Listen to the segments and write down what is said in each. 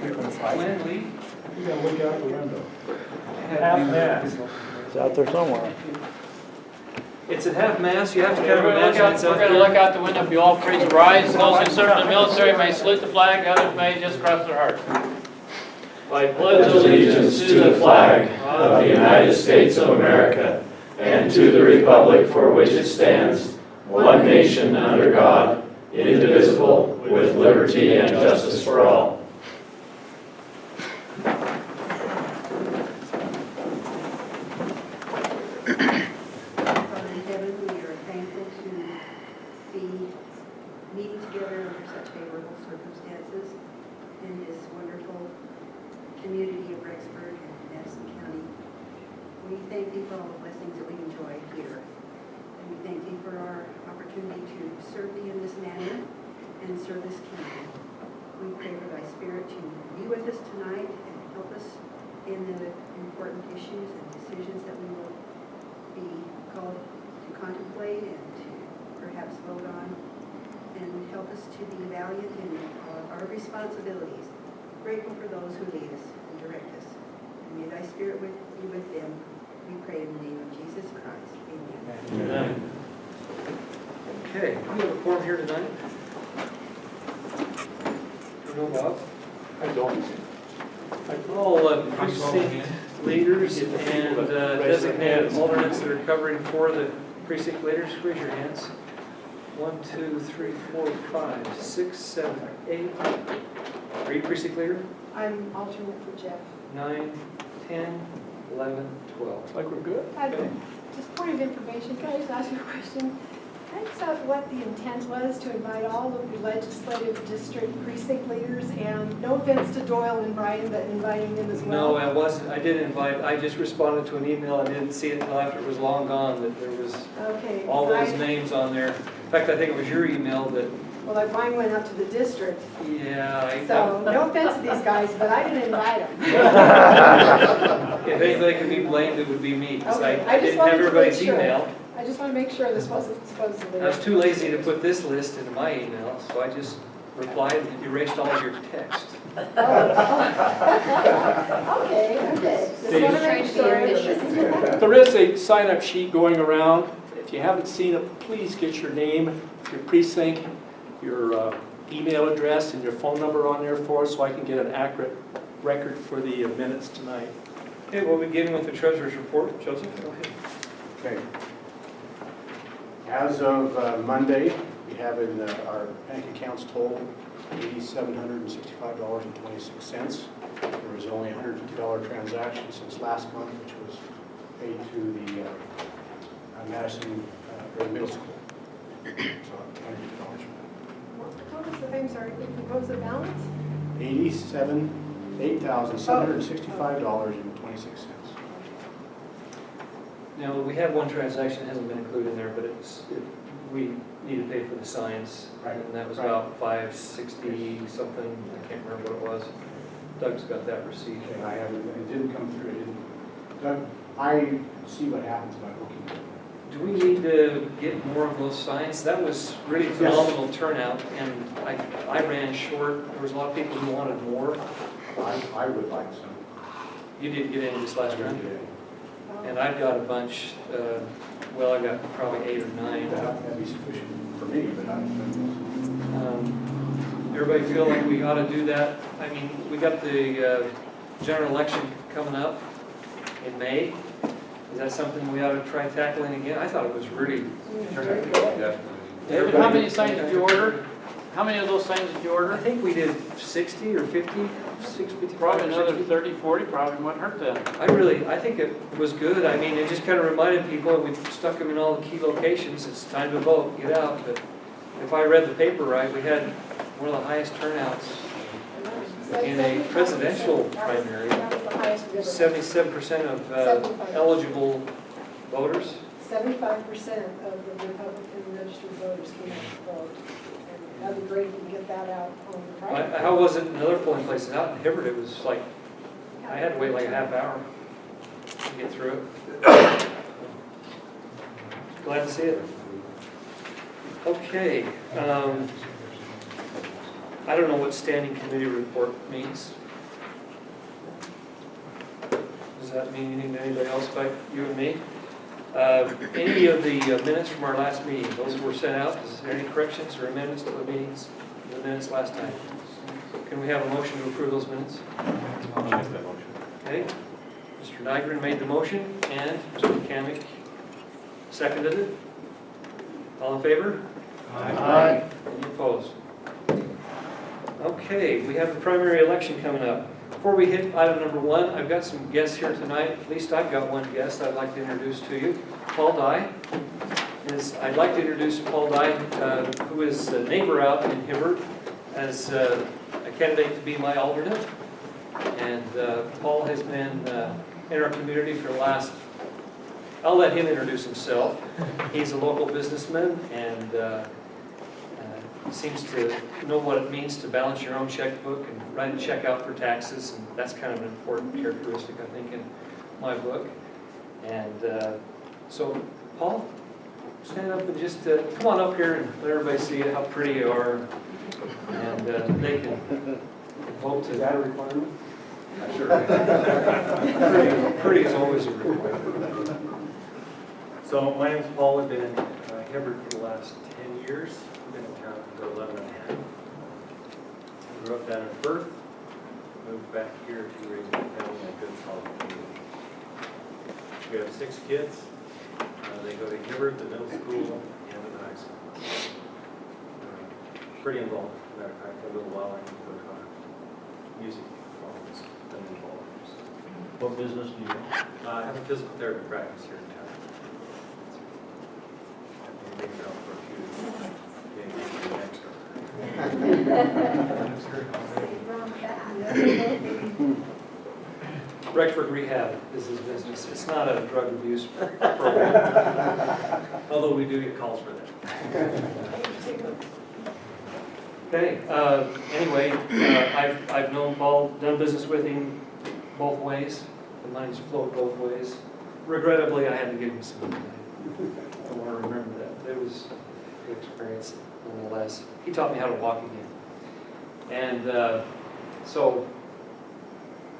When Lee? You gotta look out the window. Half-mast. It's out there somewhere. It's at half-mast, you have to Okay, kind of we're imagine it's out going to there. look out the window. If you all please rise. Those who serve in the military may salute the flag. Others may just cross their hearts. I Pledge allegiance to the flag of the United States of America and to the republic for which it stands, one nation under God, indivisible, with liberty and justice for all. Father in heaven, we are thankful to be meeting together under such favorable circumstances in this wonderful community of Rexburg and Madison County. We thank thee for all the blessings that we enjoy here. And we thank thee for our opportunity to serve thee in this manner and serve this county. We pray for thy spirit to be with us tonight and help us in the important issues and decisions that we will be called to contemplate and to perhaps vote on, and help us to be valiant in our responsibilities, grateful for those who lead us and direct us. And may thy spirit be with them, we pray in the name of Jesus Christ. Amen. Amen. Okay, do we have a quorum here tonight? No, Bob? I don't. All precinct leaders and designated alternates that are covering for the precinct leaders, raise your hands. 1, 2, 3, 4, 5, 6, 7, 8. Are you precinct leader? I'm alternate for Jeff. 9, 10, 11, 12. Like we're good? Just point of information, can I just ask you a question? Can I just ask what the intent was to invite all of the legislative district precinct leaders, and no offense to Doyle and Brian, but inviting them as well? No, I wasn't. I did invite. I just responded to an email. I didn't see it until after it was long gone that there was Okay. all those names on there. In fact, I think it was your email that. Well, like mine went up to the district, Yeah. so no offense to these guys, but I didn't invite them. If anybody could be blamed, it would be me, because Okay, I I just didn't wanted have to everybody's make sure. email. I just want to make sure this wasn't supposedly. I was too lazy to put this list into my email, so I just replied and erased all of your text. Okay, okay. Just want to make sure. There is a sign-up sheet going around. If you haven't seen it, please get your name, your precinct, your email address, and your phone number on there for us so I can get an accurate record for the minutes tonight. Okay, we'll begin with the treasurer's report. Joseph, go ahead. Okay. As of Monday, we have in our bank accounts total $8,765.26. There was only a $150 transaction since last month, which was paid to the Madison Middle School. So $150 What was the name, sorry, what was the balance? $8,765.26. Now, we have one transaction that hasn't been included in there, but we need to pay for the signs. Right. And that was about $560 something, I can't remember what it was. Doug's got that receipt. Okay, I haven't, it didn't come through. It didn't. I see what happens by booking. Do we need to get more of those signs? That was really phenomenal turnout, and I ran short. There was a lot of people who wanted more. I would like some. You did get in this last round? Yeah. And I've got a bunch, well, I've got probably 8 or 9. That'd be sufficient for me, but Everybody feel like we ought to do that? I mean, we got the general election coming up in May. Is that something we ought to try tackling again? I thought it was really... How many signs did you order? How many of those signs did you order? I think we did 60 or 50, 55 Probably or another 60. 30, 40, probably wouldn't hurt then. I think it was good. I mean, it just kind of reminded people, we stuck them in all the key locations. It's time to vote, get out. But if I read the paper right, we had one of the highest turnouts in a presidential primary. That was the highest we've ever had. 77% of eligible voters. 75% of the Republican registered voters came out to vote. And that'd be great if we can get that out on the private. How was it in other polling places? Out in Hibbert, it was like, I had to wait like a half hour to get through it. Glad to see it. Okay. I don't know what standing committee report means. Does that mean anything to anybody else but you and me? Any of the minutes from our last meeting, those were sent out. Is there any corrections or amendments to the meetings, the minutes last time? Can we have a motion to approve those minutes? I'll make that motion. Okay. Mr. Nygren made the motion, and Mr. Kamic seconded it. All in favor? Aye. Any opposed? Okay, we have the primary election coming up. Before we hit item number 1, I've got some guests here tonight. At least I've got one guest I'd like to introduce to you. Paul Dye. I'd like to introduce Paul Dye, who is a neighbor out in Hibbert, as a candidate to be my alternate. And Paul has been in our community for the last, I'll let him introduce himself. He's a local businessman and seems to know what it means to balance your own checkbook and write a check out for taxes, and that's kind of an important characteristic, I think, in my book. And so, Paul, stand up and just come on up here and let everybody see how pretty you are, and they can vote to. Is that a requirement? Sure. Pretty is always a requirement. So my name's Paul. I've been in Hibbert for the last 10 years. I've been in town for 11 and a half. I grew up down in Firth. Moved back here to raise my family in a good solid community. We have 6 kids. They go to Hibbert, the middle school, and the high school. Pretty involved. As a matter of fact, for a little while I worked on music performance. Been involved. What business do you have? I have a physical therapy practice here in town. I've been around for a few Rexford Rehab is his business. It's not a drug abuse program. Although we do get calls for that. Okay, anyway, I've known Paul, done business with him both ways. The money's flowed both ways. Regrettably, I had to give him some money. I want to remember that. It was a good experience nonetheless. He taught me how to walk again. And so,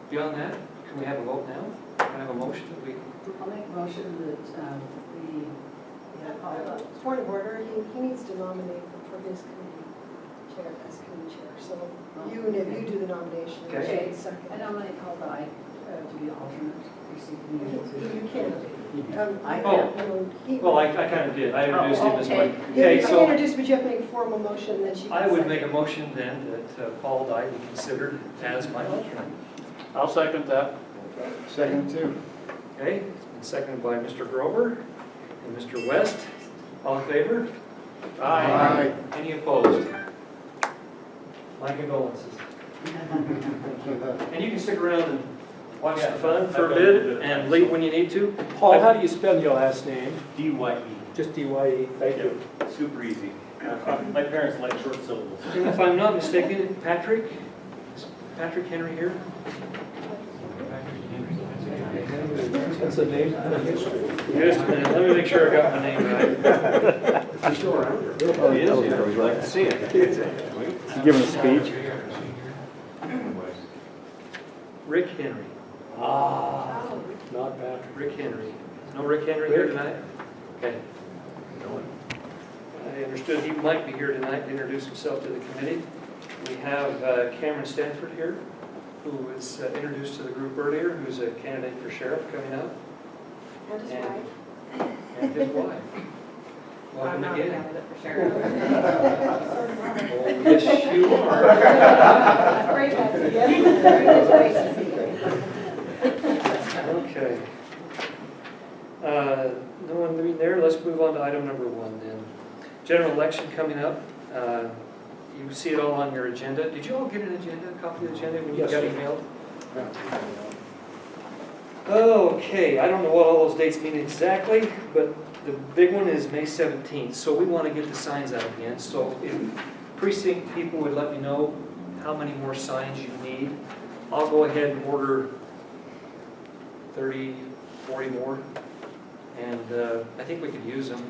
beyond that, can we have a vote now? Can I have a motion that we... I'll make a motion that Point of order, he needs to nominate for his committee chair, as committee chair. So you do the nomination. and Okay. she second. I nominate Paul Dye to be alternate precinct committee. You can. I Oh. Well, I kind of did. I introduced him as my... okay. Okay, You so... can introduce, but you have to make a formal motion that she can I would second. make a motion then that Paul Dye be considered as my alternate. I'll second that. Second, too. Okay, it's been seconded by Mr. Grover and Mr. West. All in favor? Aye. Any opposed? My condolences. And you can stick around and watch the fun for a bit and leave when you need to. Paul, how do you spell your last name? DYE. Just D-Y-E, thank you. Super easy. My parents like short syllables. And if I'm not mistaken, Patrick? Is Patrick Henry here? That's a name. Just a minute, let me make sure I got my name right. Oh, he is, yeah. We'd like to see it. Giving a speech? Rick Henry. Ah, not Patrick. Rick Henry. No Rick Henry here tonight? Okay. I understood he might be here tonight to introduce himself to the committee. We have Cameron Stanford here, who was introduced to the group earlier, who's a candidate for sheriff coming up, And his and- wife. and his wife. Welcome again. for sheriff. Oh, yes, you are. Great, Okay. No one moving there. Let's move on to item number 1 then. General election coming up. You see it all on your agenda. Did you all get an agenda, a copy of the agenda when you Yes, got sir. emailed? Okay, I don't know what all those dates mean exactly, but the big one is May 17th. So we want to get the signs out again. So if precinct people would let me know how many more signs you need, I'll go ahead and order 30, 40 more. And I think we could use them.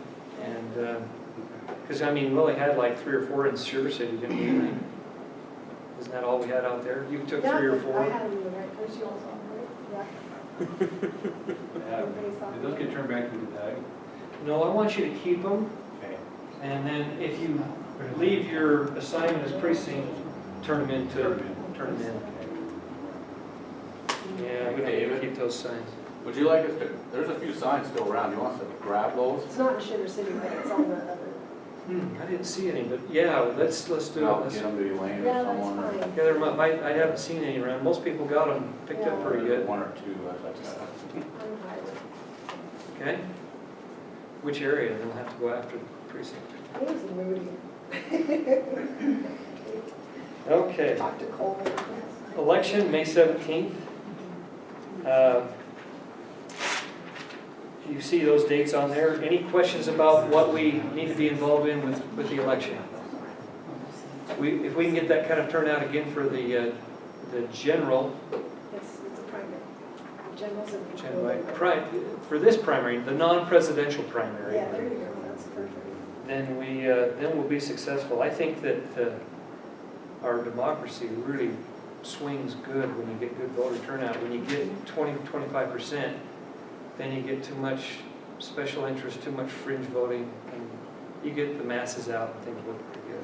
And because I mean, we only had like 3 or 4 in Sugar City, didn't we? Isn't that all we had out there? You took Yeah, 3 or I 4? had them in the right place, you also, right? Yeah. Everybody saw Did those get turned back into the tag? No, I want you to keep them, Okay. and then if you leave your assignment as precinct, turn them in. Yeah, we need to keep those signs. Would you like us to, there's a few signs still around, you want us to grab those? It's not in Sugar City, but it's on the other. I didn't see any, but yeah, let's do it. I'll Let's- get them to Elaine or Yeah, that's someone. or- fine. Yeah, I haven't seen any around. Most people got them picked up pretty good. One or two, I think. I'm highway. Okay? Which area? Then we'll have to go after the precinct. I think it was Moody. Okay. Talk to Cole. Election, May 17th. You see those dates on there. Any questions about what we need to be involved in with the election? If we can get that kind of turnout again for the general, It's a primary. General's in for this primary, the non-presidential primary, Yeah, there you go, that's perfect. then we'll be successful. I think that our democracy really swings good when you get good voter turnout. When you get 20-25%, then you get too much special interest, too much fringe voting, and you get the masses out and things look pretty good.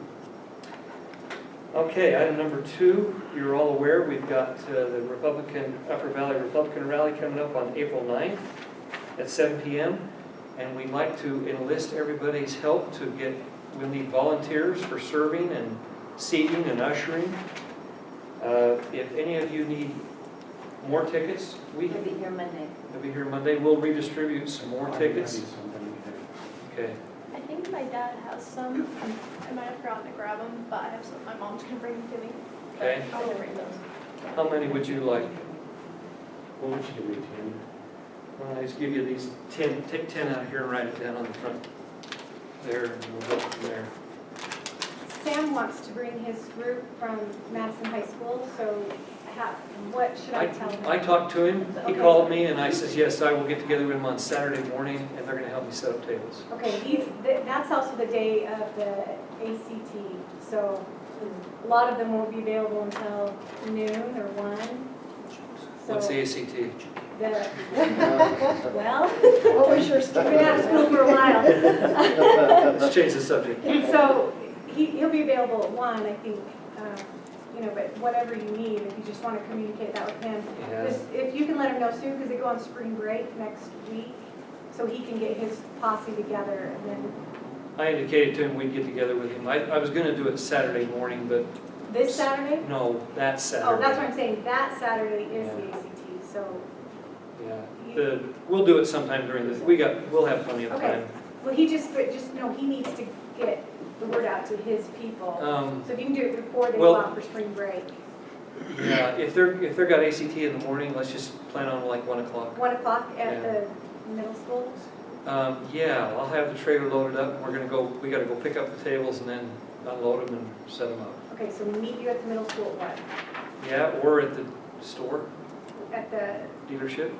Okay, item number 2, you're all aware, we've got the Upper Valley Republican Rally coming up on April 9th at 7 p.m. And we'd like to enlist everybody's help to we'll need volunteers for serving and seating and ushering. If any of you need more tickets, We'll be here Monday. We'll be here Monday. We'll redistribute some more tickets. Okay. I think my dad has some. I might have forgotten to grab them, but I have some. My mom's gonna bring them to me. Okay. I can bring those. How many would you like? What would you give me, 10? Well, I just give you these 10. Take 10 out of here and write it down on the front there, and we'll go from there. Sam wants to bring his group from Madison High School, so what should I tell him? I talked to him. He Okay. called me, and I said, yes, I will get together with him on Saturday morning, and they're going to help me set up tables. Okay, that's also the day of the ACT, so a lot of them won't be available until noon or 1. So What's the ACT? Well, what was your story? Been out of school for a while. Let's change the subject. So he'll be available at 1, I think, but whatever you need, if you just want to communicate that with him. Yeah. Just, if you can let him know soon, because they go on spring break next week, so he can get his posse together and then I indicated to him we'd get together with him. I was going to do it Saturday morning, but this Saturday? no, that Saturday. Oh, that's what I'm saying, that Saturday is the Yeah. ACT, so, Yeah. We'll do it sometime during this. We'll have plenty of okay. time. Well, he just know he needs to get the word out to his people. So if you can do it before they go well- out for spring break. Yeah, if they're got ACT in the morning, let's just plan on like 1 o'clock. 1 o'clock at Yeah. the middle school? Yeah, I'll have the trailer loaded up. We gotta go pick up the tables and then unload them and set them up. Okay, so meet you at the middle school at what? Yeah, or at the store, At the dealership.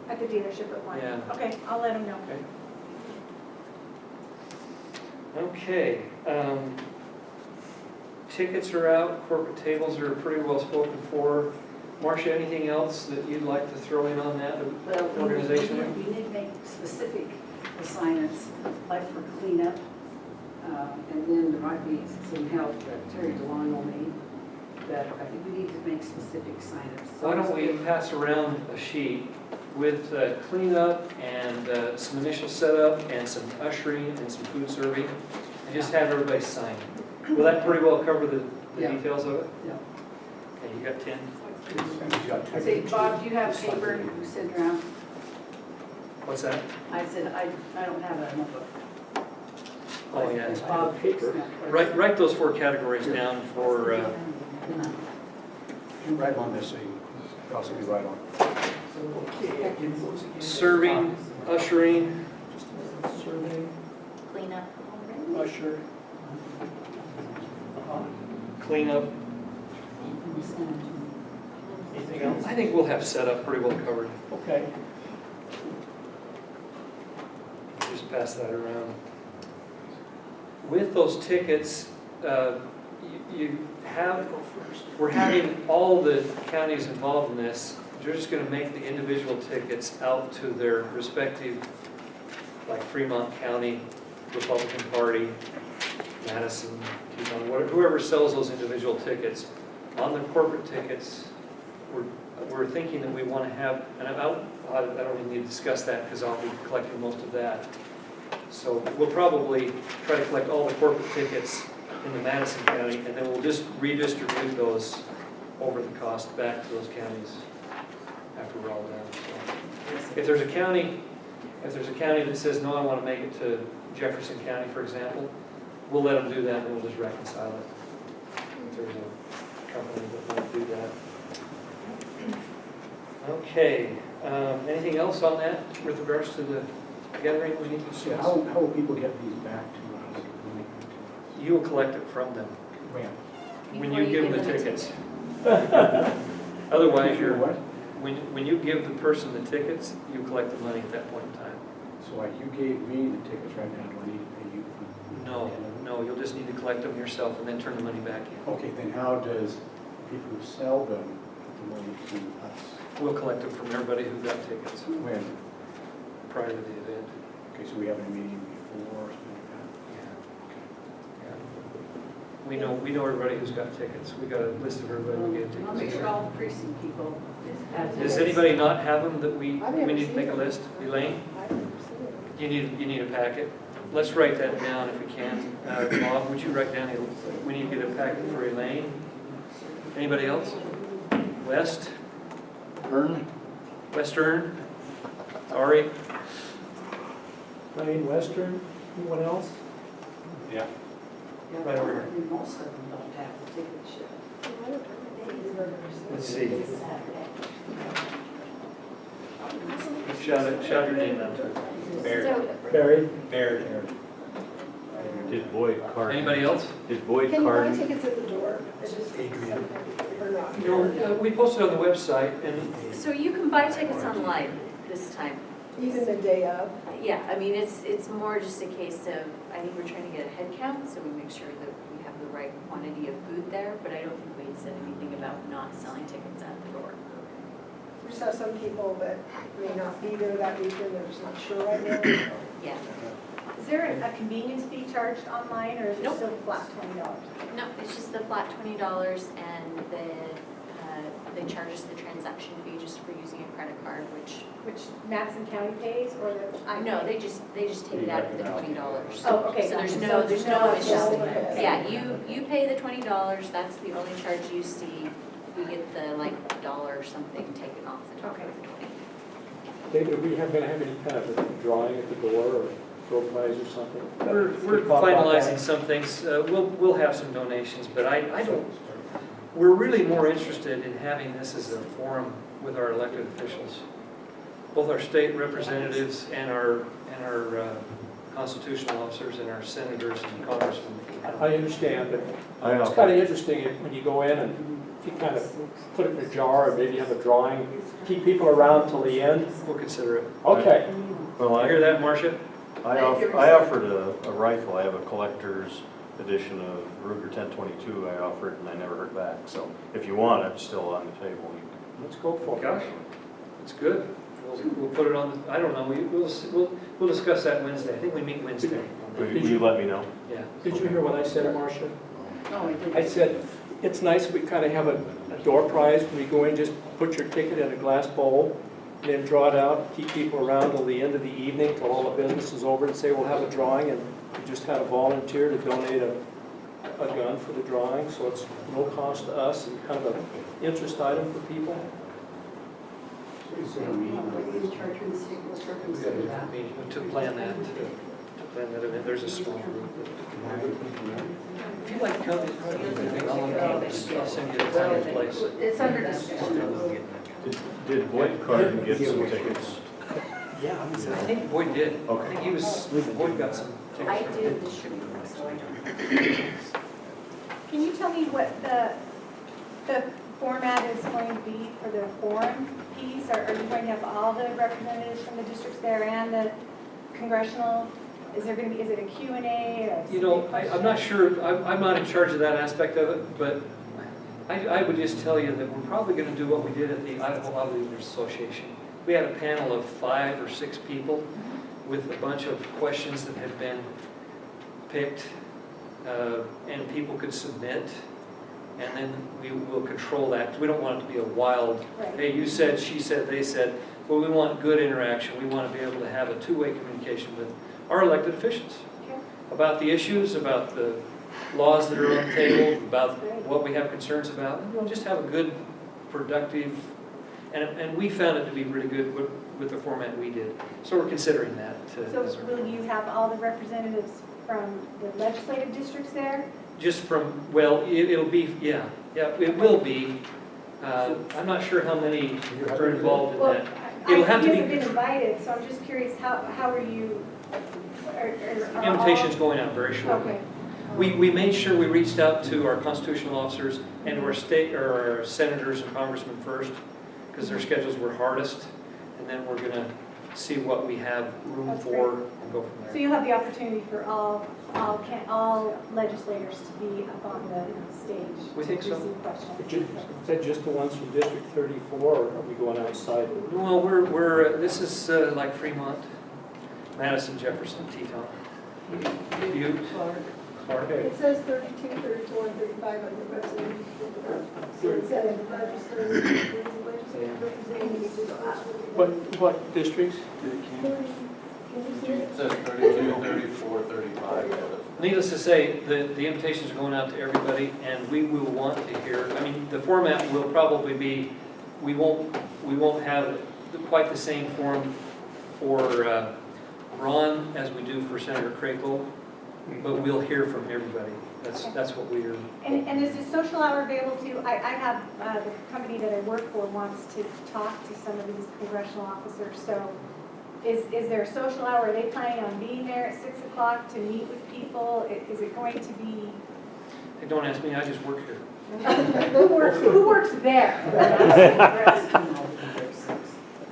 dealership at 1? Yeah. Okay, I'll let him know. Okay. Tickets are out, corporate tables are pretty well spoken for. Marcia, anything else that you'd like to throw in on that Well, organization? we need to make specific assignments, like for cleanup, and then there might be some help that Terry DeLong will need, but I think we need to make specific assignments. Why don't we pass around a sheet with cleanup and some initial setup and some ushering and some food serving, and just have everybody sign. Will that pretty well cover the Yeah. details of it? Yeah. Okay, you got 10? Say, Bob, do you have paper you sent around? What's that? I said, I don't have a notebook. Oh, yeah. Bob, paper. Write those 4 categories down for, Right on this, so you possibly right on. serving, ushering, Cleanup. usher, cleanup. Anything else? I think we'll have setup pretty well covered. Okay. Just pass that around. With those tickets, you we're having all the counties involved in this. They're just gonna make the individual tickets out to their respective, like Fremont County, Republican Party, Madison, Teton, whoever sells those individual tickets. On the corporate tickets, we're thinking that we want to have, and I don't even need to discuss that because I'll be collecting most of that. So we'll probably try to collect all the corporate tickets in the Madison County, and then we'll just redistribute those over the cost back to those counties after we're all done. So if there's a county that says, no, I want to make it to Jefferson County, for example, we'll let them do that, and we'll just reconcile it. If there's a company that won't do that. Okay, anything else on that with regards to the gathering we need to So discuss? how will people get these back to us? You will collect it from them When? when Before you give them the them tickets. ticket. Otherwise, What? when you give the person the tickets, you collect the money at that point in time. So like you gave me the tickets right now, do I need to pay you? No, you'll just need to collect them yourself and then turn the money back in. Okay, then how does people who sell them put the money to us? We'll collect them from everybody who got tickets When? prior to the event. Okay, so we have a meeting before or something We know everybody who's got tickets. We got a list of everybody who gave I'll make tickets. sure all the precinct people have Does tickets. anybody not have them that we I've never need to seen make a them. list? Elaine, I've never seen it. you need a packet. Let's write that down if we can. Bob, would you write down, we need to get a packet for Elaine. Anybody else? West? Western? Ari? Lane Western, anyone else? Yeah. Yeah, Right over here. I mean, most of them don't have the tickets yet. Let's see. Shout your name out. Barry? Baird. Did Boyd card? Anybody else? Did Boyd Can you buy card? tickets at the door? It's just Adrian. or not? No, we posted on the website and So you can buy tickets online this time. Even the day of? Yeah, I mean, it's more just a case of, I think we're trying to get a head count, so we make sure that we have the right quantity of food there, but I don't think Wade said anything about not selling tickets at the door. We just have some people that may not be there that weekend, they're just not sure right now. Yeah. Is there a convenience fee charged online, or is it Nope. still flat $20? No, it's just the flat $20 and they charge us the transaction fee just for using a credit card, which, Madison County pays, or the? no, they just take it out of the $20. Oh, okay. So there's gotcha. no, there's no, it's just, Okay. yeah, you pay the $20, that's the only charge you see. We get the like dollar or something taken off the top of the 20. David, are we gonna have any kind of a drawing at the door or door prize or something? we're finalizing some things. We'll have some donations, but I don't, we're really more interested in having this as a forum with our elected officials. Both our state representatives and our constitutional officers and our senators and congressmen. I understand, but I it's kind of interesting when you go in and if you kind of put it in a jar or maybe have a drawing, keep people around till the end. We'll consider it. Okay. Well, You hear that, Marcia? I offered a rifle. I have a collector's edition of Ruger 1022 I offered and I never heard back. So if you want it, it's still on the table. Let's go for it. Gosh, it's good. We'll put it on, I don't know, we'll discuss that Wednesday. I think we meet Wednesday. Will you let me know? Yeah. Did you hear what I said, Marcia? No, I didn't. I said, it's nice we kind of have a door prize when we go in, just put your ticket in a glass bowl, and then draw it out, keep people around till the end of the evening, till all the business is over, and say we'll have a drawing, and we just had a volunteer to donate a gun for the drawing, so it's no cost to us, and kind of an interest item for people. Is there a meeting like this? We got to plan that, event. There's a small group. If you'd like to come, I'll send you the time and place. It's under discussion. Did Boyd card get some tickets? Yeah, I think Boyd did. I think Boyd got some tickets. I did distribute them, so I don't. Can you tell me what the format is going to be for the forum piece? Are you going to have all the representatives from the districts there and the congressional? Is it a Q&A? You know, I'm not sure, I'm not in charge of that aspect of it, but I would just tell you that we're probably going to do what we did at the Idaho Auto Leaders Association. We had a panel of 5 or 6 people with a bunch of questions that had been picked, and people could submit, and then we will control that, 'cause we don't want it to be a wild, Right. hey, you said, she said, they said. Well, we want good interaction. We want to be able to have a two-way communication with our elected officials Okay. about the issues, about the laws that are on the table, about what we have concerns about. And we'll just have a good, productive, and we found it to be really good with the format we did. So we're considering that. So as our will format. you have all the representatives from the legislative districts there? Just from, well, it'll be, yeah, it will be. I'm not sure how many are involved in Well, that. It'll have to you be- haven't been invited, so I'm just curious, how are you? are all- Invitation's going out very shortly. Okay. We made sure we reached out to our constitutional officers and to our state, or our senators and congressmen first, because their schedules were hardest, and then we're gonna see what we have room That's for and go from So there. you'll have the opportunity for all legislators to be up on the stage? We think to so. receive questions? Is that just the ones from District 34, or are we going outside? Well, this is like Fremont, Madison, Jefferson, Teton, Butte, Clark. It says 32, 34, and 35 on the representative. So it says legislative representatives. What districts? It says 32, 34, 35. Needless to say, the invitations are going out to everybody, and we will want to hear, I mean, the format will probably be, we won't have quite the same forum for Ron as we do for Senator Crapo, but we'll hear from everybody. That's what we are. And is the social hour available too? I have, the company that I work for wants to talk to some of these congressional officers, so is there a social hour? Are they planning on being there at 6 o'clock to meet with people? Is it going to be? Hey, don't ask me, I just work here. Who works there?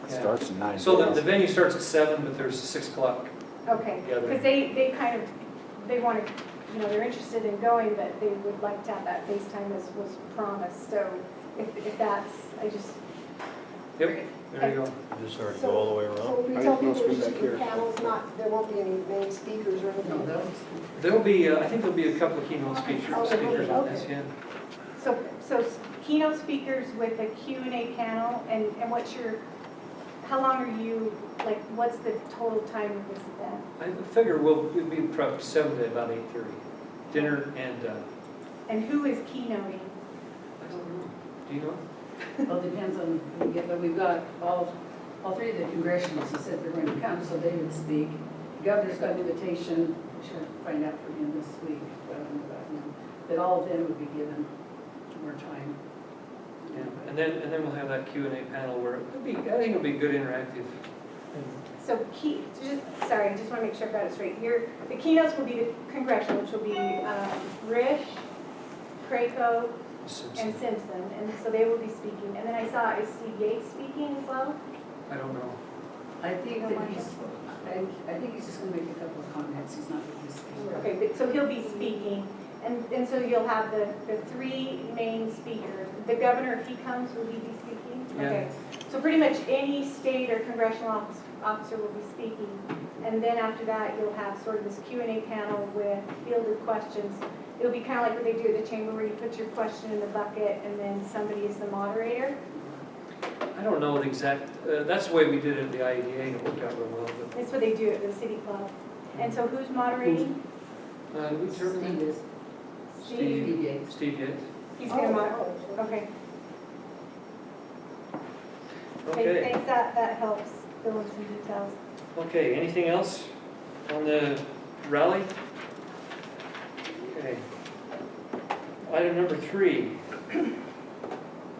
Starts at 9. So the venue starts at 7, but there's a 6 o'clock. Okay, Yeah, because they kind of, they want to, they're interested in going, but they would like to have that FaceTime as was promised. So if that's, Yep, there you go. Just start So- So if we tell people Right, to keep your panels, there won't be any main speakers or anything? There'll be, I think there'll be a couple of keynote speakers on this, yeah. So keynote speakers with a Q&A panel, and how long are you, like, what's the total time of this event? I figure it'll be probably 7 to about 8:30. Dinner and, And who is keynoting? I don't know, do you know? Well, it depends on who we get, but we've got all 3 of the congressionals who said they're going to come, so they would speak. The governor's got an invitation, we should find out from him this week, but I don't know about him. But all of them would be given more time. Yeah, and then we'll have that Q&A panel where I think it'll be good interactive. So sorry, I just want to make sure I've got it straight. Here, the keynotes will be the congressional, which will be Risch, Crapo, Simpson. and Simpson, and so they will be speaking. And then I saw, is Steve Yates speaking as well? I don't know. I think that I think he's just going to make a couple of comments, he's not going to be speaking. Okay, so he'll be speaking, and so you'll have the 3 main speakers. The governor, if he comes, will he be speaking? Yeah. Okay, so pretty much any state or congressional officer will be speaking. And then after that, you'll have sort of this Q&A panel with fielded questions. It'll be kind of like what they do at the chamber, where you put your question in the bucket and then somebody is the moderator. I don't know the exact, that's the way we did it at the IEDA, and it worked out real well. But, That's what they do at the city club. And so who's moderating? who's her name? Steve is, Steve Yates. Steve Yates. He's going to moderate. Okay. Okay. Thanks, that helps fill in some details. Okay, anything else on the rally? Okay. Item number 3,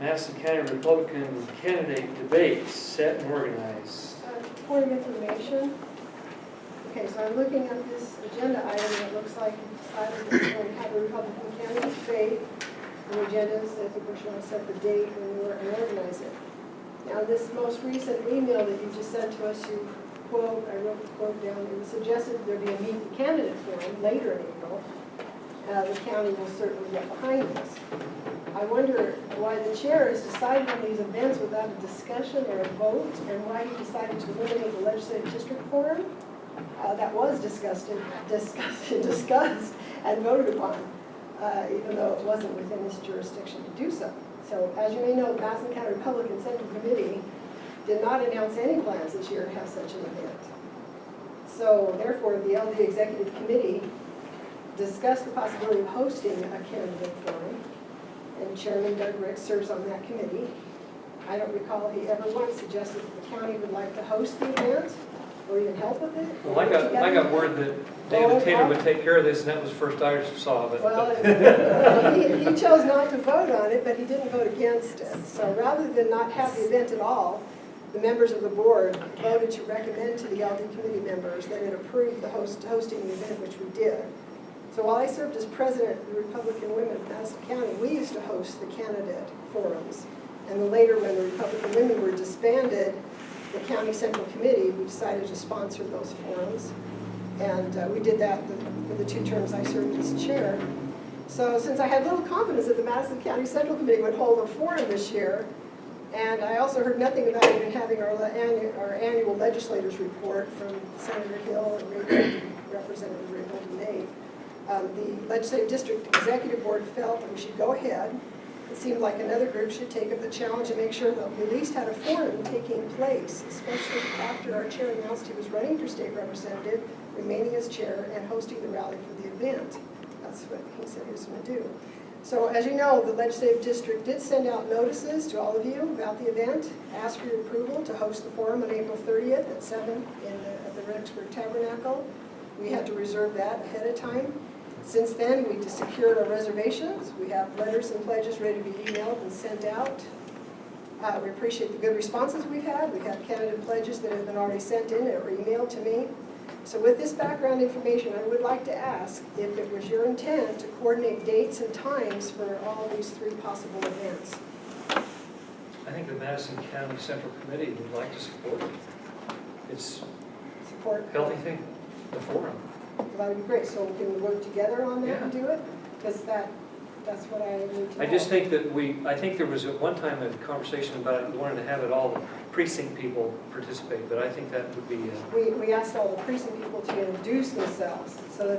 Madison County Republican candidate debates set and organized. Point of information. Okay, so I'm looking at this agenda item, and it looks like we decided that we're going to have a Republican candidate debate. The agenda says, of course, you want to set the date and organize it. Now, this most recent email that you just sent to us, you quote, I wrote the quote down, it suggested there be a meet the candidate forum later in April. The county will certainly get behind this. I wonder why the chair has decided on these events without a discussion or a vote, and why he decided to eliminate the legislative district forum that was discussed and voted upon, even though it wasn't within his jurisdiction to do so. So as you may know, the Madison County Republican Central Committee did not announce any plans this year to have such an event. So therefore, the LD Executive Committee discussed the possibility of hosting a candidate forum, and Chairman Doug Rick serves on that committee. I don't recall he ever once suggested that the county would like to host the event or even help with it. Well, I got word that David Taylor would take care of this, and that was the first I saw of it. Well, he chose not to vote on it, but he didn't vote against it. So rather than not have the event at all, the members of the board voted to recommend to the LD committee members that it approve the hosting the event, which we did. So while I served as president of the Republican Women of Madison County, we used to host the candidate forums. And then later, when the Republican Women were disbanded, the County Central Committee, we decided to sponsor those forums. And we did that for the 2 terms I served as chair. So since I had little confidence that the Madison County Central Committee would hold a forum this year, and I also heard nothing about even having our annual legislators report from Senator Hill and Representative Raybould and Nate, the Legislative District Executive Board felt that we should go ahead. It seemed like another group should take up the challenge and make sure that we at least had a forum taking place, especially after our chair announced he was running for state representative, remaining as chair, and hosting the rally for the event. That's what he said he was going to do. So as you know, the Legislative District did send out notices to all of you about the event, asked for your approval to host the forum on April 30th at 7 at the Rexburg Tabernacle. We had to reserve that ahead of time. Since then, we secured our reservations. We have letters and pledges ready to be emailed and sent out. We appreciate the good responses we've had. We have candidate pledges that have been already sent in or emailed to me. So with this background information, I would like to ask if it was your intent to coordinate dates and times for all these 3 possible events. I think the Madison County Central Committee would like to support it. It's Support. a healthy thing, the forum. Well, that would be great. So can we work together on that and do it? Because that's what I need to know. I just think that I think there was at one time a conversation about it, we wanted to have it all the precinct people participate, but I think that would be... We asked all the precinct people to introduce themselves so that